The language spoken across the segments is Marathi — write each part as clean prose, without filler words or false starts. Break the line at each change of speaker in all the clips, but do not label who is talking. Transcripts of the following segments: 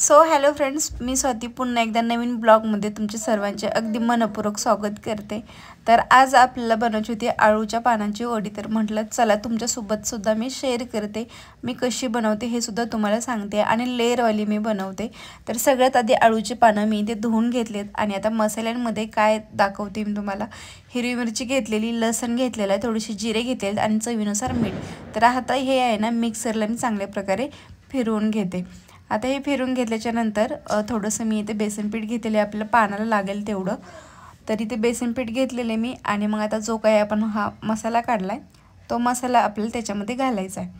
सो हॅलो फ्रेंड्स, मी स्वाती पुन्हा एकदा नवीन ब्लॉगमध्ये तुमचे सर्वांचे अगदी मनपूर्वक स्वागत करते। तर आज आपल्याला बनवायची होती आळूच्या पानांची वडी। तर म्हटलं चला तुमच्यासोबत सुद्धा मी शेअर करते, मी कशी बनवते हे सुद्धा तुम्हाला सांगते आणि लेअरवाली मी बनवते। तर सगळ्यात आधी आळूची पानं मी इथे धुवून घेतलेत आणि आता मसाल्यांमध्ये काय दाखवते मी तुम्हाला। हिरवी मिरची घेतलेली, लसण घेतलेला आहे, थोडीशी जिरे घेतलेले आणि चवीनुसार मीठ। तर आता हे आहे ना मिक्सरला मी चांगल्या प्रकारे फिरवून घेते। आता हे फिरून घेतल्याच्या नंतर थोडंसं मी इथे बेसन पीठ घेतलेले, आपल्याला पानाला लागेल तेवढं। तर इथे बेसन पीठ घेतलेले मी आणि मग आता जो काही आपण हा मसाला काढलाय तो मसाला आपल्याला त्याच्यामध्ये घालायचा आहे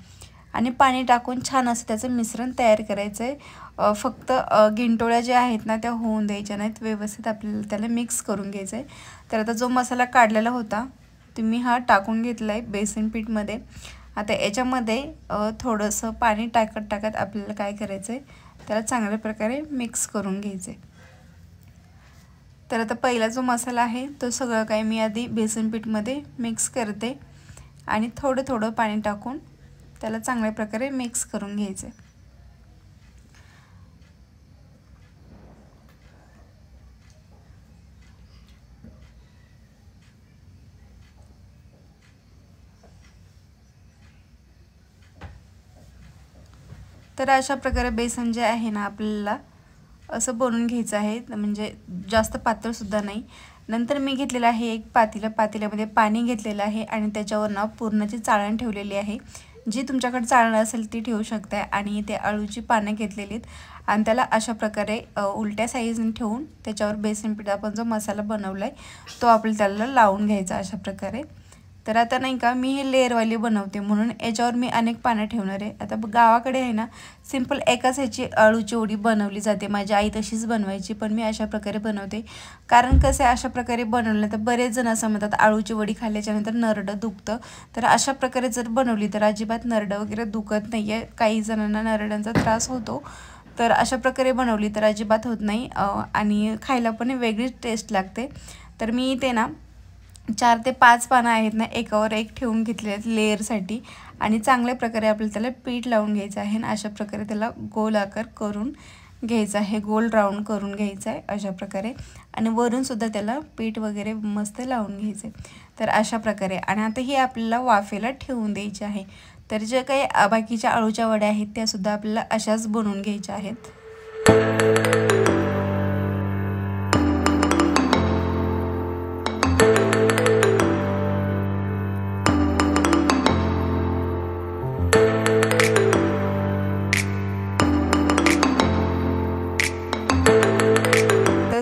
आणि पाणी टाकून छान असं त्याचं मिश्रण तयार करायचं आहे। फक्त गिंटोळ्या ज्या आहेत ना त्या होऊन द्यायच्या नाहीत, व्यवस्थित आपल्याला त्याला मिक्स करून घ्यायचं आहे। तर आता जो मसाला काढलेला होता तुम्ही हा टाकून घेतला आहे बेसन पीठमध्ये। आता याच्यामध्ये थोडंसं पाणी टाकत आपल्याला काय करायचं आहे, त्याला चांगल्या प्रकारे मिक्स करून घ्यायचं आहे। तर आता पहिला जो मसाला आहे तो सगळं काही मी आधी बेसन पीठमध्ये मिक्स करते आणि थोडं थोडं पाणी टाकून त्याला चांगल्या प्रकारे मिक्स करून घ्यायचं आहे। तर अशा प्रकारे बेसन जे आहे ना आपल्याला असं बनवून घ्यायचं आहे, म्हणजे जास्त पातळ सुद्धा नाही। नंतर मी घेतलेला आहे एक पातेल्यामध्ये पाणी घेतलेलं आहे आणि त्याच्यावर ना पूर्णाची चाळण ठेवलेली आहे। जी तुमच्याकडे चाळण असेल ती ठेवू शकता आणि ते आळूची पानं घेतलेली आहेत आणि त्याला अशा प्रकारे उलट्या साईजने ठेवून त्याच्यावर बेसन पीठ आपण जो मसाला बनवलाय तो आपल्याला त्याला लावून घ्यायचा अशा प्रकारे। तर आता नाही का मी हे लेअरवाली बनवते म्हणून याच्यावर मी अनेक पानं ठेवणार आहे। आता गावाकडे आहे ना सिंपल एकाच ह्याची आळूची वडी बनवली जाते, माझी आई तशीच बनवायची, पण मी अशा प्रकारे बनवते। कारण कसं अशा प्रकारे बनवलं तर बरेच जण असं म्हणतात आळूची वडी खाल्ल्याच्यानंतर नरडं दुखतं। तर अशा प्रकारे जर बनवली तर अजिबात नरडं वगैरे दुखत नाही आहे, काही जणांना नरड्यांचा त्रास होतो। तर अशा प्रकारे बनवली तर अजिबात होत नाही आणि खायला पण वेगळीच टेस्ट लागते। तर मी इथे ना 4 ते 5 पानं आहेत ना एकावर एक ठेवून घेतले आहेत लेअरसाठी आणि चांगल्या प्रकारे आपल्याला त्याला पीठ लावून घ्यायचं आहे आणि अशा प्रकारे त्याला गोल आकार करून घ्यायचा आहे, गोल राऊंड करून घ्यायचा आहे अशा प्रकारे आणि वरून सुद्धा त्याला पीठ वगैरे मस्त लावून घ्यायचं आहे। तर अशा प्रकारे आणि आता ही आपल्याला वाफेला ठेवून द्यायची आहे। तर जे काही बाकीच्या आळूच्या वड्या आहेत त्या सुद्धा आपल्याला अशाच बनवून घ्यायच्या आहेत।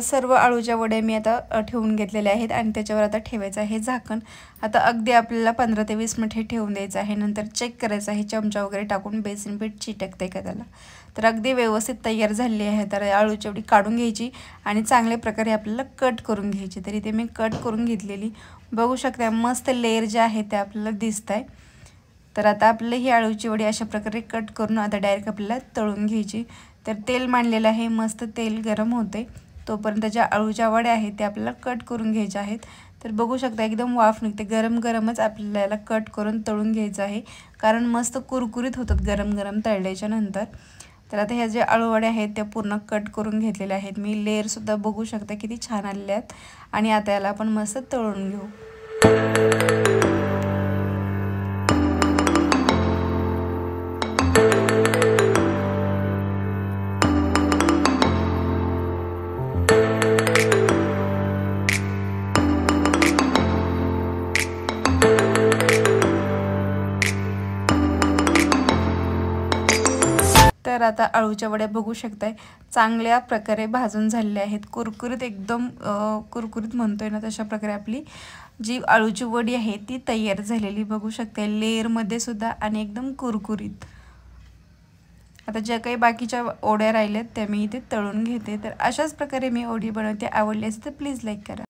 सर्व आळूच्या वड्या मी आता ठेवून घेतलेल्या आहेत आणि त्याच्यावर आता ठेवायचं आहे झाकण। आता अगदी आपल्याला 15 ते 20 मिनिट हे ठेवून द्यायचं आहे। नंतर चेक करायचं आहे चमचा वगैरे टाकून बेसन पीठ चिटकते का त्याला। तर अगदी व्यवस्थित तयार झाली आहे। तर आळूची वडी काढून घ्यायची आणि चांगल्या प्रकारे आपल्याला कट करून घ्यायची। तर इथे मी कट करून घेतलेली बघू शकता, मस्त लेअर जे आहे ते आपल्याला दिसत आहे। तर आता आपल्याला ही आळूची वडी अशा प्रकारे कट करून आता डायरेक्ट आपल्याला तळून घ्यायची। तर तेल मांडलेलं आहे, मस्त तेल गरम होते तोपर्यंत ज्या आळूच्या वड्या आहेत त्या आपल्याला कट करून घ्यायच्या आहेत। तर बघू शकता एकदम वाफ निघते, गरम गरमच आपल्याला कट करून तळून घ्यायचं आहे, कारण मस्त कुरकुरीत होतात गरम गरम तळल्याच्या नंतर। तर आता ह्या ज्या आळू वड्या आहेत त्या पूर्ण कट करून घेतलेल्या आहेत मी, लेअरसुद्धा बघू शकता किती छान आलेल्या आहेत आणि आता याला आपण मस्त तळून घेऊ। तर आता आळूच्या वड्या बघू शकताय चांगल्या प्रकारे भाजून झालेल्या आहेत, कुरकुरीत एकदम कुरकुरीत म्हणतोय ना तशा प्रकारे आपली जी आळूची वडी आहे ती तयार झालेली बघू शकताय, लेअरमध्ये सुद्धा आणि एकदम कुरकुरीत। आता ज्या काही बाकीच्या वड्या राहिल्यात त्या मी इथे तळून घेते। तर अशाच प्रकारे मी वडी बनवते, आवडली असेल तर प्लीज लाईक करा।